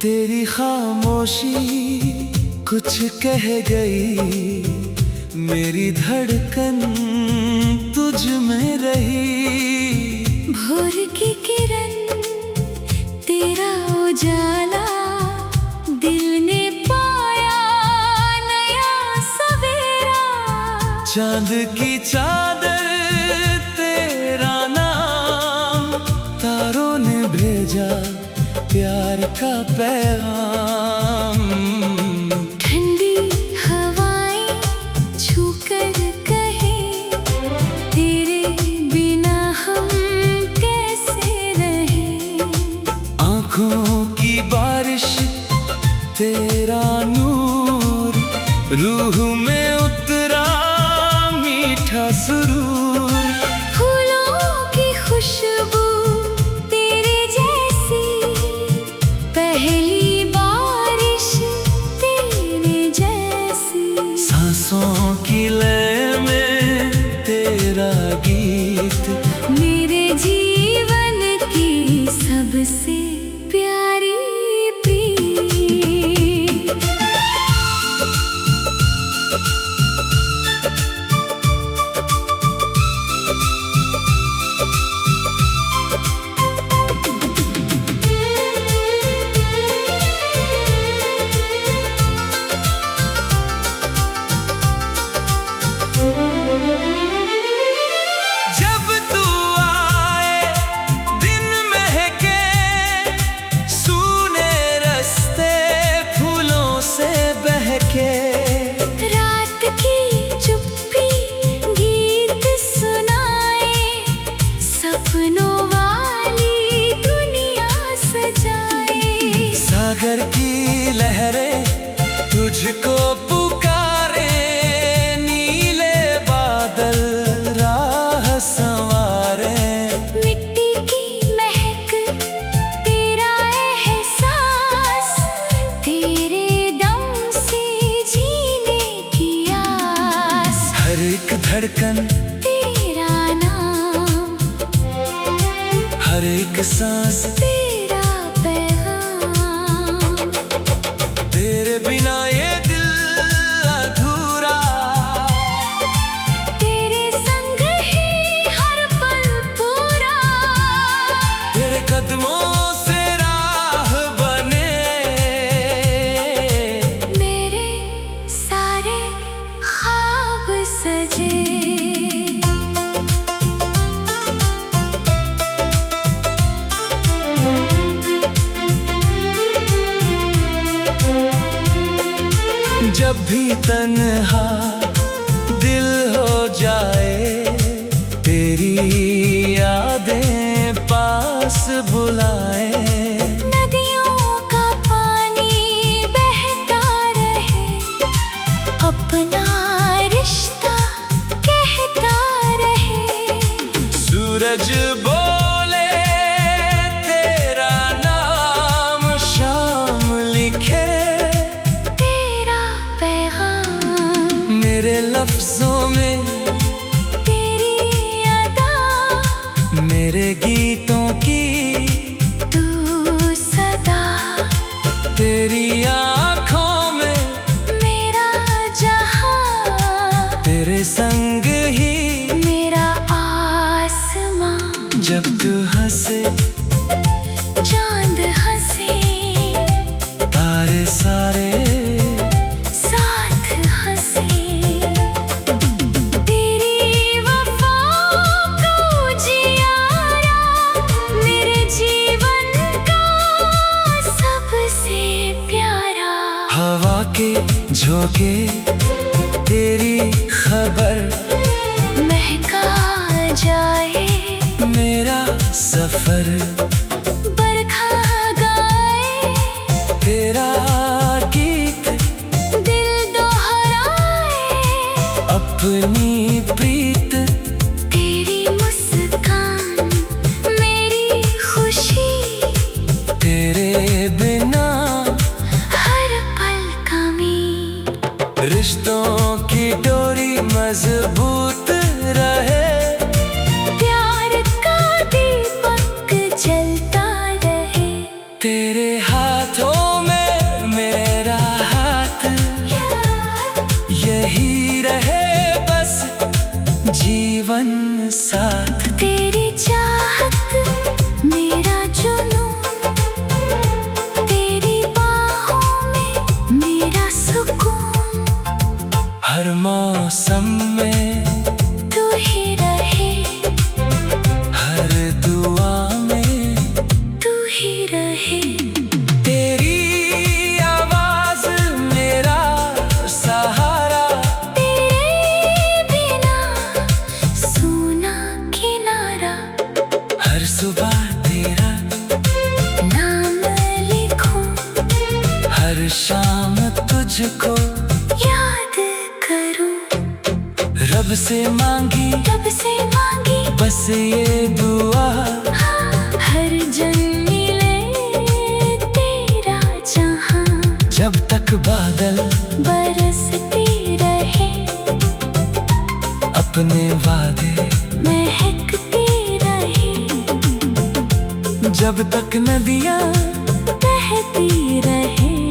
तेरी खामोशी कुछ कह गई, मेरी धड़कन तुझ में रही। भोर की किरण तेरा उजाला, दिल ने पाया नया सवेरा। चांद की चादर तेरा नाम, तारों ने भेजा प्यार का पैगाम। ठंडी हवाएं छूकर कहे, तेरे बिना हम कैसे रहे। आँखों की बारिश तेरा नूर, रूह में उतरा मीठा सुरूर। फूलों की खुशबू तेरे जैसी, पहली बारिश तेरे जैसी। सांसों की लय में तेरा गीत, मेरे जीवन की सबसे प्यारी प्रीत। जब तू आए दिन महके, सूने रस्ते फूलों से बहके। रात की चुप्पी गीत सुनाए, सपनों वाली दुनिया सजाए। सागर की लहरें तुझको पुकारे, नीले बादल राह संवारे। मिट्टी की महक तेरा एहसास, तेरे दम से जीने की आस। हर एक धड़कन तेरा नाम, हर एक सांस तेरा पैगाम। तेरे बिना ये दिल अधूरा, तेरे संग ही हर पल पूरा। तेरे कदमों से राह बने, मेरे सारे ख्वाब सजे। जब भी तन्हा दिल हो जाए, तेरी यादें पास बुलाए। नदियों का पानी बहता रहे, अपना रिश्ता कहता रहे। सूरज बोले तेरा नाम, शाम लिखे तेरा पैगाम। मेरे लफ्जों में तेरी अदा, मेरे गीतों की तू सदा। तेरी आँखों में मेरा जहां, तेरे संग ही मेरा आसमां। जब तू हंसे चांद हंसे, तारे सारे साथ हंसे। तेरी वफाओं को जियारा, मेरे जीवन का सबसे प्यारा। हवा के झोंके तेरी खबर, महका जाए मेरा सफर। बरखा गाए तेरा गीत, दिल दोहराए अपनी प्रीत। तेरी मुस्कान मेरी खुशी, तेरे बिना हर पल कमी। रिश्तों की डोरी मजबूत रहे, प्यार का दीपक जल रहे। तेरी आवाज मेरा सहारा, तेरे बिना सूना किनारा। हर सुबह तेरा नाम लिखूं, हर शाम तुझको याद करूं। रब से मांगी रब से मांगी बस ये दुआ, हर जन्म मिले तेरा जहां। जब तक बादल बरसते रहे, अपने वादे, महकते रहे। जब तक नदियाँ बहती रहे,